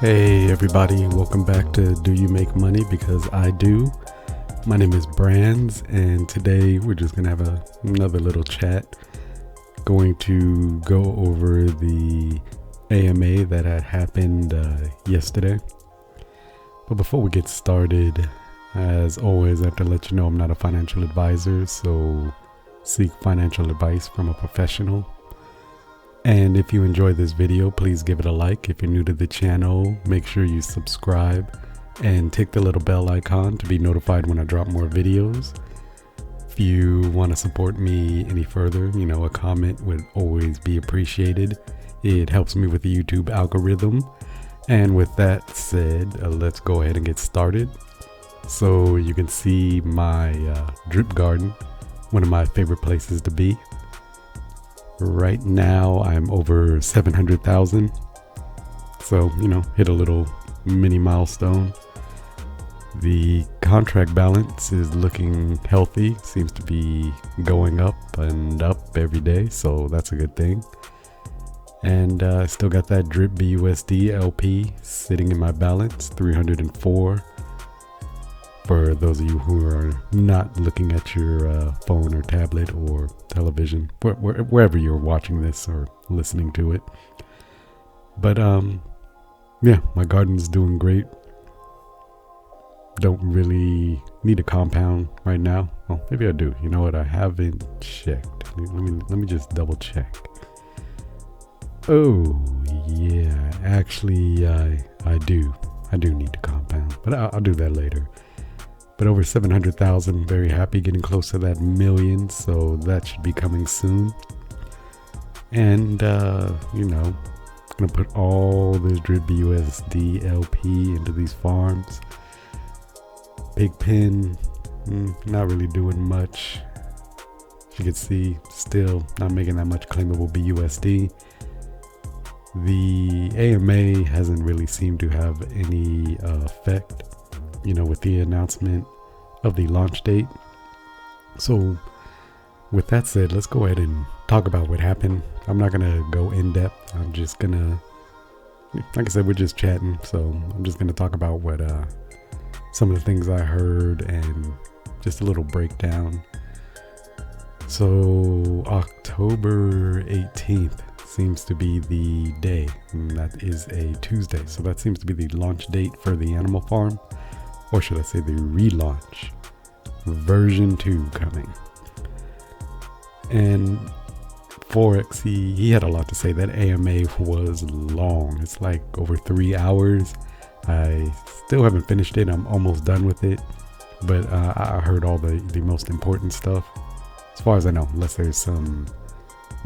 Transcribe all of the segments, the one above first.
Hey everybody, welcome back to Do You Make Money? Because I do. My name is Brands, and today we're just gonna have another little chat. Going to go over the AMA that had happened yesterday. But before we get started, as always, I have to let you know I'm not a financial advisor, so seek financial advice from a professional. And if you enjoy this video, please give it a like. If you're new to the channel, make sure you subscribe and tick the little bell icon to be notified when I drop more videos. If you want to support me any further, a comment would always be appreciated. It helps me with the YouTube algorithm. And with that said, let's go ahead and get started. So you can see my drip garden, one of my favorite places to be. Right now I'm over 700,000. So, hit a little mini milestone. The contract balance is looking healthy, seems to be going up and up every day, so that's a good thing. And I still got that drip BUSD LP sitting in my balance, 304. For those of you who are not looking at your phone or tablet or television, wherever you're watching this or listening to it. But yeah, my garden's doing great. Don't really need a compound right now. Well, maybe I do. You know what? I haven't checked. Let me just double check. Oh yeah, actually I do need a compound, but I'll do that later. But over 700,000, very happy, getting close to that million, so that should be coming soon. And, gonna put all this drip BUSD LP into these farms. Big pen, not really doing much. As you can see, still not making that much claimable BUSD. The AMA hasn't really seemed to have any effect, with the announcement of the launch date. So with that said, let's go ahead and talk about what happened. I'm not gonna go in depth. I'm just gonna, like I said, we're just chatting. So I'm just gonna talk about what some of the things I heard and just a little breakdown. So October 18th seems to be the day, and that is a Tuesday. So that seems to be the launch date for the animal farm. Or should I say the relaunch, version 2 coming. And Forex, he had a lot to say. That AMA was long. It's like over 3 hours. I still haven't finished it. I'm almost done with it. But I heard all the most important stuff. As far as I know, unless there's some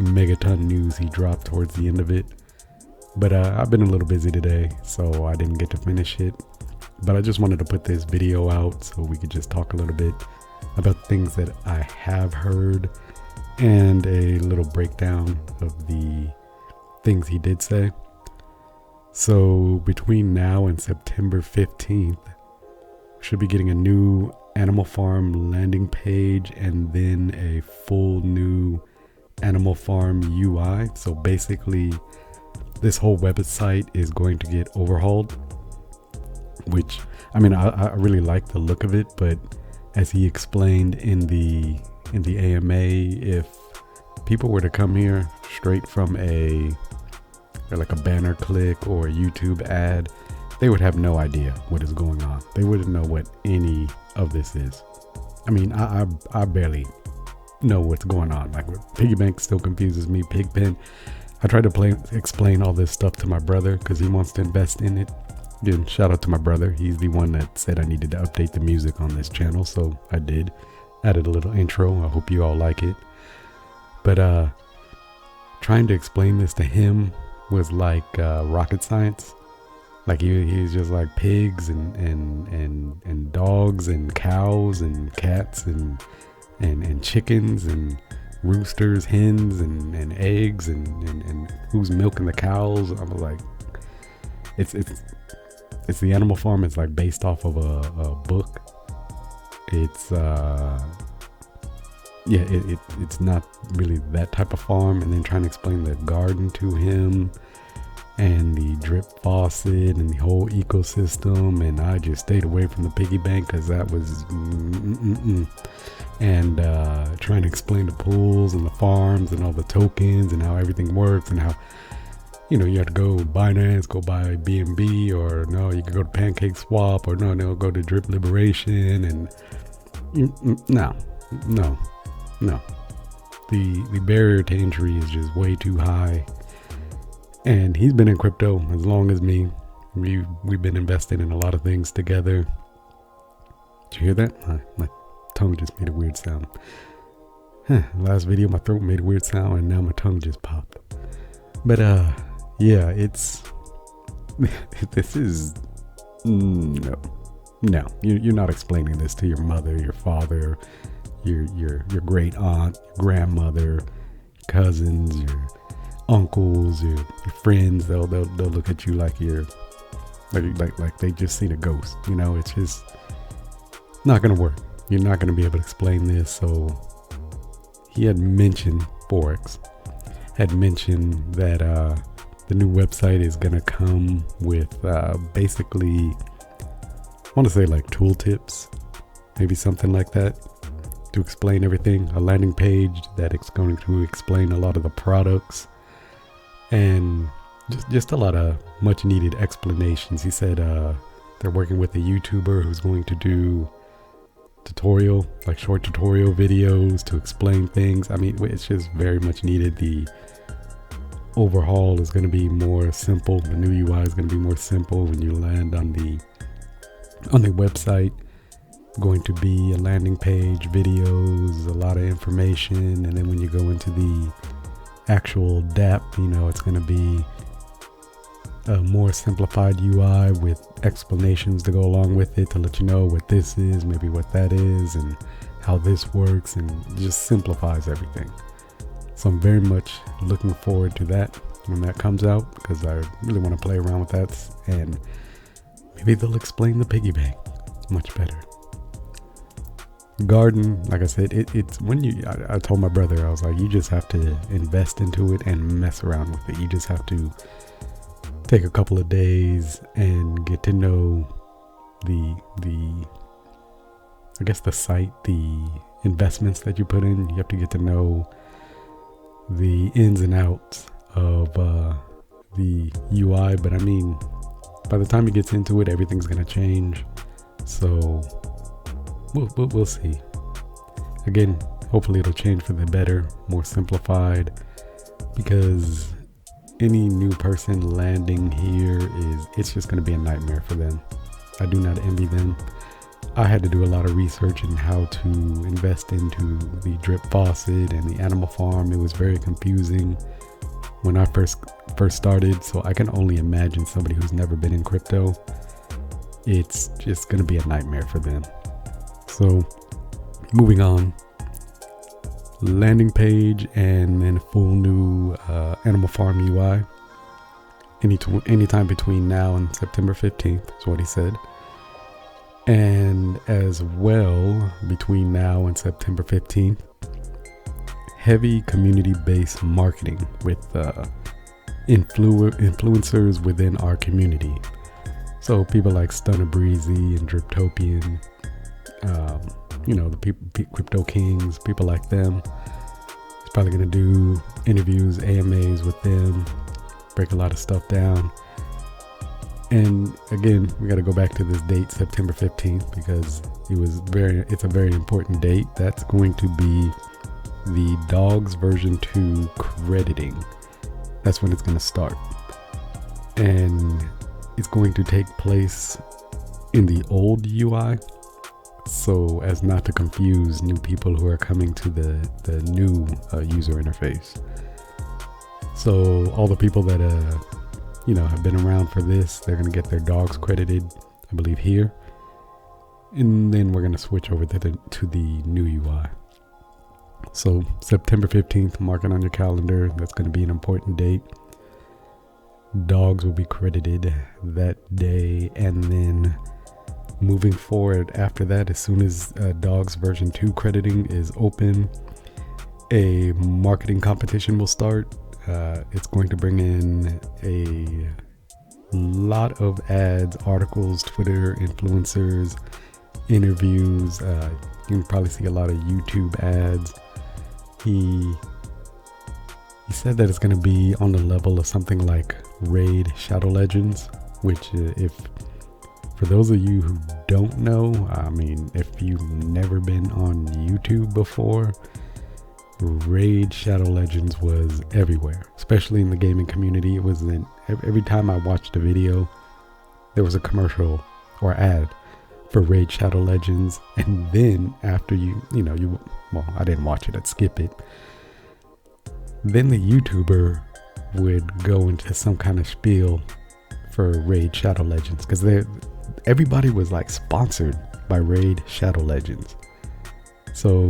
megaton news he dropped towards the end of it. But I've been a little busy today, so I didn't get to finish it. But I just wanted to put this video out so we could just talk a little bit about things that I have heard and a little breakdown of the things he did say. So between now and September 15th, we should be getting a new Animal Farm landing page and then a full new Animal Farm UI. So basically, this whole website is going to get overhauled. Which, I really like the look of it, but as he explained in the AMA, if people were to come here straight from a banner click or a YouTube ad, they would have no idea what is going on. They wouldn't know what any of this is. I barely know what's going on. Like, piggy bank still confuses me. Pigpen, I tried to explain all this stuff to my brother because he wants to invest in it. Again, shout out to my brother. He's the one that said I needed to update the music on this channel, so I did. Added a little intro. I hope you all like it. But trying to explain this to him was like rocket science. Like he's just like pigs and dogs and cows and cats and chickens and roosters, hens and eggs and who's milking the cows. I was like, it's the Animal Farm. It's like based off of a book. It's it's not really that type of farm. And then trying to explain the garden to him, and the drip faucet and the whole ecosystem, and I just stayed away from the piggy bank because that was and trying to explain the pools and the farms and all the tokens and how everything works and how, you know, you have to go Binance, go buy BNB, or no, you can go to Pancake Swap, or no, go to Drip Liberation, and no. The barrier to entry is just way too high. And he's been in crypto as long as me. We've been investing in a lot of things together. Did you hear that? My tongue just made a weird sound. Last video, my throat made a weird sound, and now my tongue just popped. But yeah, it's this is no. You're not explaining this to your mother, your father, your great aunt, your grandmother, cousins, your uncles, your friends. They'll look at you like you're like they just seen a ghost. You know, it's just not gonna work. You're not gonna be able to explain this. So he had mentioned Forex, had mentioned that the new website is gonna come with basically, I want to say like tooltips, maybe something like that, to explain everything. A landing page that is going to explain a lot of the products, and just a lot of much needed explanations. He said they're working with a YouTuber who's going to do short tutorial videos to explain things. I mean, it's just very much needed. The overhaul is going to be more simple. The new UI is going to be more simple when you land on the website. Going to be a landing page, videos, a lot of information, and then when you go into the actual dApp, you know, it's going to be a more simplified UI with explanations to go along with it to let you know what this is, maybe what that is, and how this works, and just simplifies everything. So I'm very much looking forward to that when that comes out, because I really want to play around with that, and maybe they'll explain the piggy bank much better. Garden, like I said, it's when I told my brother, I was like, you just have to invest into it and mess around with it. You just have to take a couple of days and get to know the I guess the site, the investments that you put in. You have to get to know the ins and outs of the UI. But I mean, by the time he gets into it, everything's gonna change. So we'll see. Again, hopefully it'll change for the better, more simplified, because any new person landing here it's just going to be a nightmare for them. I do not envy them. I had to do a lot of research in how to invest into the drip faucet and the animal farm. It was very confusing when I first started, so I can only imagine somebody who's never been in crypto. It's just going to be a nightmare for them. So moving on, landing page and then full new animal farm UI anytime between now and September 15th is what he said. And as well, between now and September 15th, heavy community-based marketing with influencers within our community. So people like Stunner Breezy and Driptopian, you know, the Crypto Kings, people like them. He's probably going to do interviews, AMAs with them, break a lot of stuff down. And again, we got to go back to this date, September 15th, because it's a very important date. That's going to be the Dogs version 2 crediting. That's when it's going to start. And it's going to take place in the old UI, so as not to confuse new people who are coming to the new user interface. So all the people that have been around for this, they're going to get their dogs credited, I believe, here, and then we're going to switch over to the new UI. So September 15th, mark it on your calendar. That's going to be an important date. Dogs will be credited that day, and then moving forward after that, as soon as Dogs version 2 crediting is open, a marketing competition will start. It's going to bring in a lot of ads, articles, Twitter influencers, interviews. You can probably see a lot of YouTube ads. He said that it's going to be on the level of something like Raid Shadow Legends, which if for those of you who don't know, I mean, if you've never been on YouTube before, Raid Shadow Legends was everywhere, especially in the gaming community. It was in every time I watched a video, there was a commercial or ad for Raid Shadow Legends. And then after well, I didn't watch it, I'd skip it. Then the YouTuber would go into some kind of spiel for Raid Shadow Legends, because everybody was like sponsored by Raid Shadow Legends. So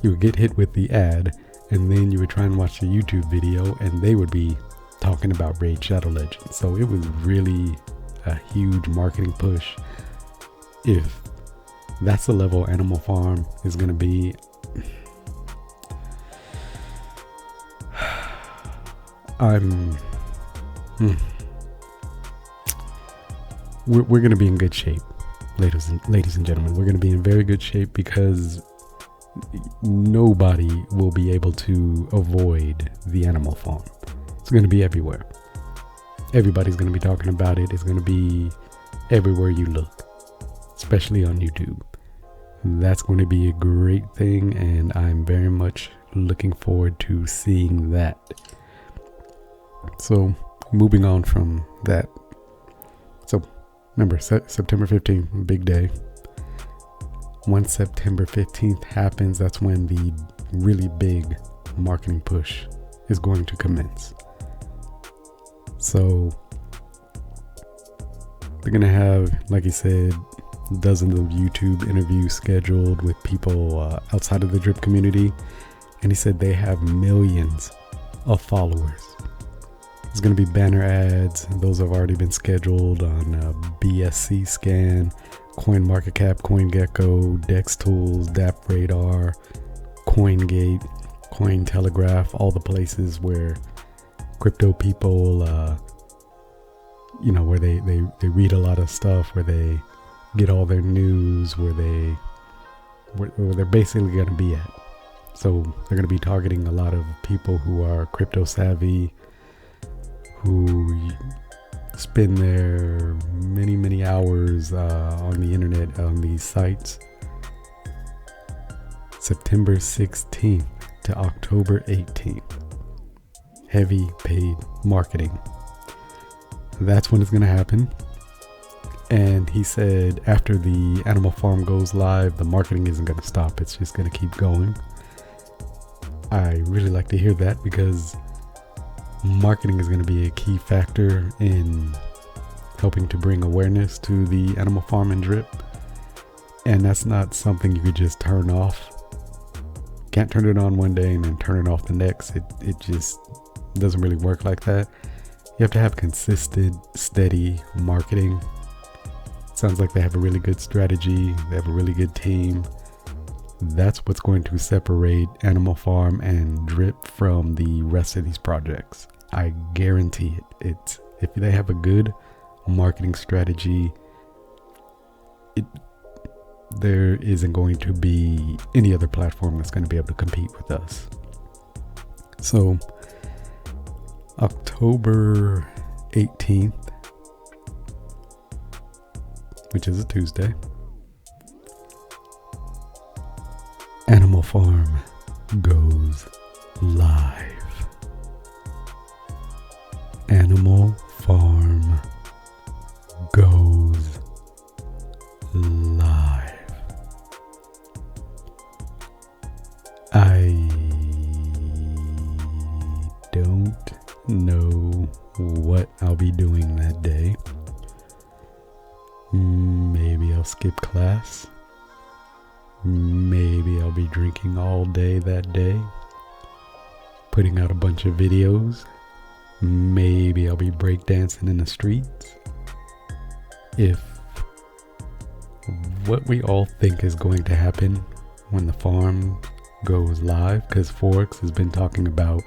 you would get hit with the ad, and then you would try and watch the YouTube video, and they would be talking about Raid Shadow Legends. So it was really a huge marketing push. If that's the level Animal Farm is going to be, we're going to be in good shape, ladies and gentlemen. We're going to be in very good shape, because nobody will be able to avoid the Animal Farm. It's going to be everywhere. Everybody's going to be talking about it. It's going to be everywhere you look, especially on YouTube. That's going to be a great thing, and I'm very much looking forward to seeing that. So, moving on from that. So, remember, September 15th, big day. Once September 15th happens, that's when the really big marketing push is going to commence. So, they're going to have, like he said, dozens of YouTube interviews scheduled with people outside of the drip community. And he said they have millions of followers. There's going to be banner ads. Those have already been scheduled on BSC Scan, CoinMarketCap, CoinGecko, Dex Tools, DApp Radar, CoinGate, Cointelegraph, all the places where crypto people, where they read a lot of stuff, where they get all their news, where they're basically going to be at. So they're going to be targeting a lot of people who are crypto savvy, who spend their many hours on the internet, on these sites. September 16th to October 18th. Heavy paid marketing. That's when it's going to happen. And he said after the Animal Farm goes live, the marketing isn't going to stop. It's just going to keep going. I really like to hear that, because marketing is going to be a key factor in helping to bring awareness to the Animal Farm and drip. And that's not something you could just turn off. Can't turn it on one day and then turn it off the next. It just doesn't really work like that. You have to have consistent, steady marketing. Sounds like they have a really good strategy. They have a really good team. That's what's going to separate Animal Farm and drip from the rest of these projects. I guarantee it. If they have a good marketing strategy, there isn't going to be any other platform that's going to be able to compete with us. So, October 18th, which is a Tuesday, Animal Farm goes live. Animal Farm goes live. I don't know what I'll be doing that day. Maybe I'll skip class. Maybe I'll be drinking all day that day, putting out a bunch of videos. Maybe I'll be breakdancing in the streets. If what we all think is going to happen when the farm goes live, because Forex has been talking about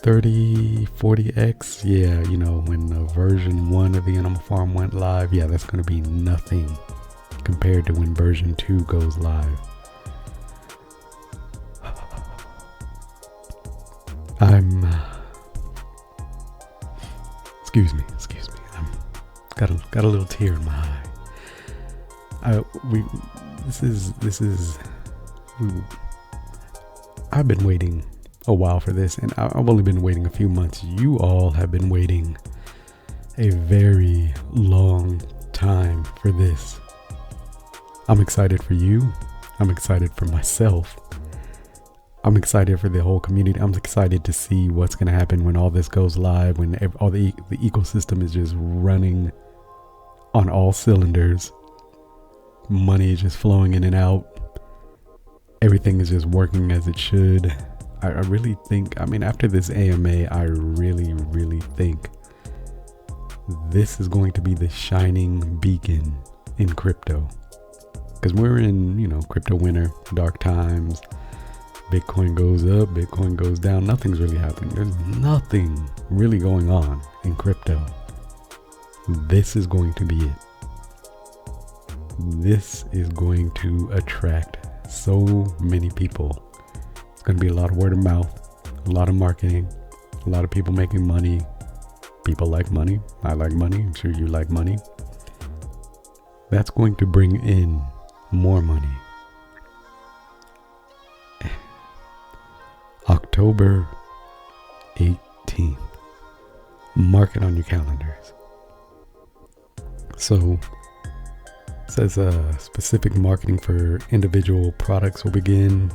30, 40x. Yeah, when version 1 of the Animal Farm went live, yeah, that's going to be nothing compared to when version 2 goes live. I'm excuse me. I'm got a little tear in my eye. I've been waiting a while for this, and I've only been waiting a few months. You all have been waiting a very long time for this. I'm excited for you. I'm excited for myself. I'm excited for the whole community. I'm excited to see what's going to happen when all this goes live, when all the ecosystem is just running on all cylinders. Money is just flowing in and out. Everything is just working as it should. I really think, after this AMA, I really, really think this is going to be the shining beacon in crypto. Because we're in, crypto winter, dark times. Bitcoin goes up, Bitcoin goes down. Nothing's really happening. There's nothing really going on in crypto. This is going to be it. This is going to attract so many people. It's going to be a lot of word of mouth, a lot of marketing, a lot of people making money. People like money. I like money. I'm sure you like money. That's going to bring in more money. October 18th. Mark it on your calendars. So, it says specific marketing for individual products will begin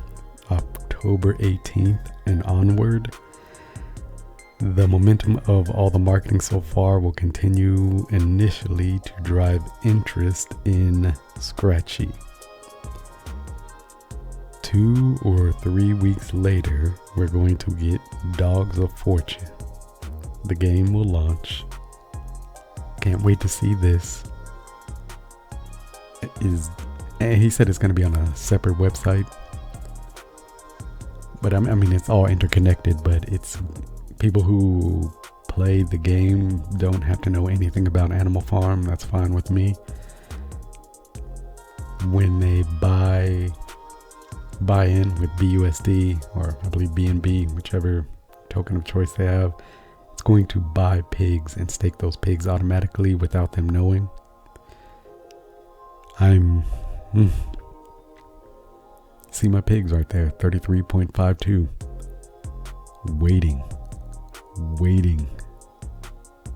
October 18th and onward. The momentum of all the marketing so far will continue initially to drive interest in Scratchy. 2 or 3 weeks later, we're going to get Dogs of Fortune. The game will launch. Can't wait to see this. He said it's going to be on a separate website. But it's all interconnected, but it's people who play the game don't have to know anything about Animal Farm. That's fine with me. When they buy in with BUSD, or I believe BNB, whichever token of choice they have, it's going to buy pigs and stake those pigs automatically without them knowing. See my pigs right there, 33.52. Waiting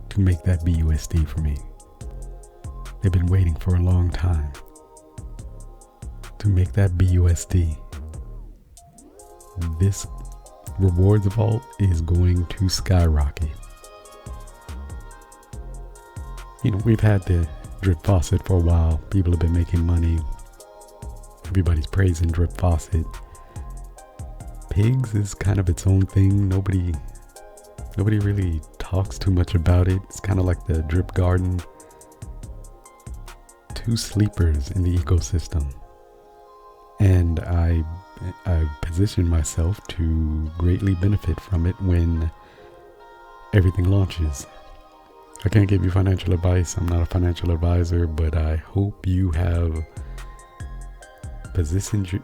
to make that BUSD for me. They've been waiting for a long time to make that BUSD. This rewards vault is going to skyrocket. We've had the drip faucet for a while. People have been making money. Everybody's praising drip faucet. Pigs is kind of its own thing. Nobody really talks too much about it. It's kind of like the drip garden. 2 sleepers in the ecosystem. And I position myself to greatly benefit from it when everything launches. I can't give you financial advice. I'm not a financial advisor, but I hope you have positioned. I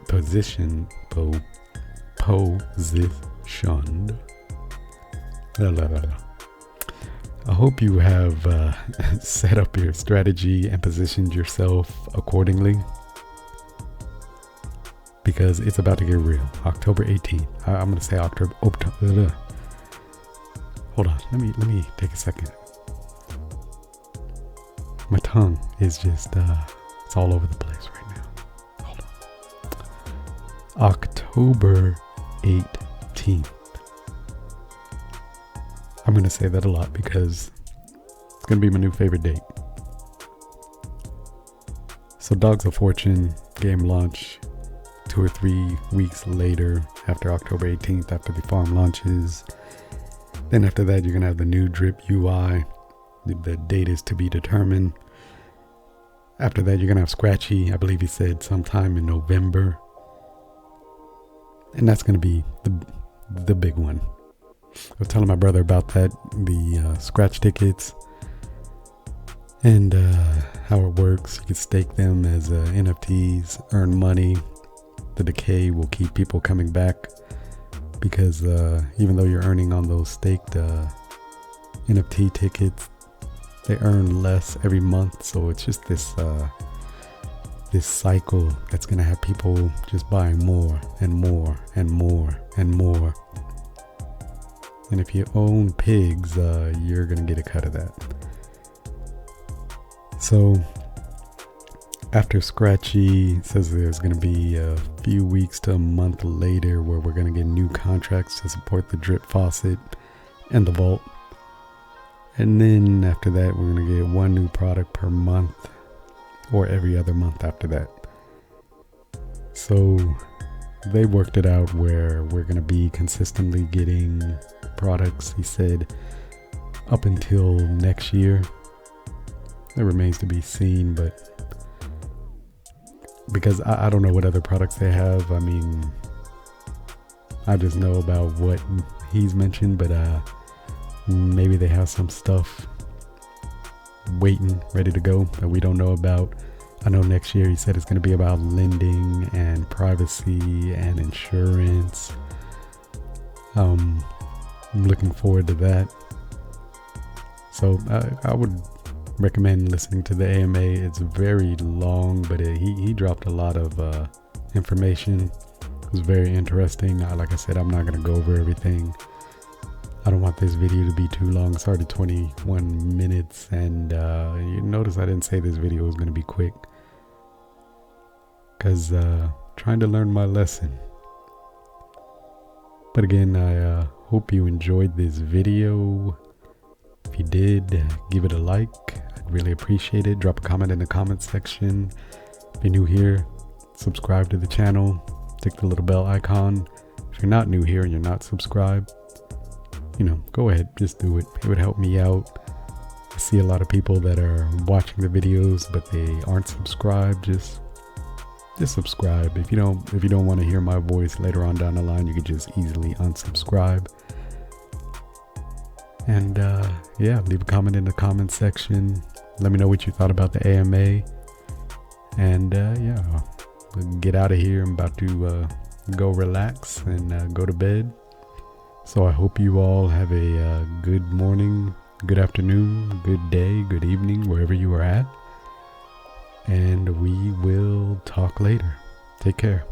hope you have set up your strategy and positioned yourself accordingly, because it's about to get real. October 18th. I'm going to say October. Hold on. Let me take a second. My tongue is just, it's all over the place right now. Hold on. October 18th. I'm going to say that a lot because it's going to be my new favorite date. So Dogs of Fortune game launch 2 or 3 weeks later, after October 18th, after the farm launches. Then after that, you're going to have the new drip UI. The date is to be determined. After that, you're going to have Scratchy. I believe he said sometime in November. And that's going to be the big one. I was telling my brother about that, the scratch tickets, and how it works. You can stake them as NFTs, earn money. The decay will keep people coming back because even though you're earning on those staked NFT tickets, they earn less every month. So it's just this cycle that's gonna have people just buying more and more and more and more. And if you own pigs, you're gonna get a cut of that. So after Scratchy, says there's going to be a few weeks to a month later where we're going to get new contracts to support the drip faucet and the vault. And then after that, we're going to get one new product per month or every other month after that. So they worked it out where we're going to be consistently getting products, he said, up until next year. It remains to be seen, but because I don't know what other products they have. I mean, I just know about what he's mentioned, but maybe they have some stuff waiting, ready to go that we don't know about. I know next year he said it's going to be about lending and privacy and insurance. I'm looking forward to that. So I would recommend listening to the AMA. It's very long, but he dropped a lot of information. It was very interesting. Like I said, I'm not going to go over everything. I don't want this video to be too long. It's already 21 minutes, and you notice I didn't say this video was going to be quick because trying to learn my lesson. But again, I hope you enjoyed this video. If you did, give it a like. I'd really appreciate it. Drop a comment in the comment section. If you're new here, subscribe to the channel. Click the little bell icon. If you're not new here and you're not subscribed, go ahead, just do it. It would help me out. I see a lot of people that are watching the videos, but they aren't subscribed. Just subscribe. If you don't want to hear my voice later on down the line, you could just easily unsubscribe. And leave a comment in the comment section. Let me know what you thought about the AMA. And we'll get out of here. I'm about to go relax and go to bed. So I hope you all have a good morning, good afternoon, good day, good evening, wherever you are at. And we will talk later. Take care.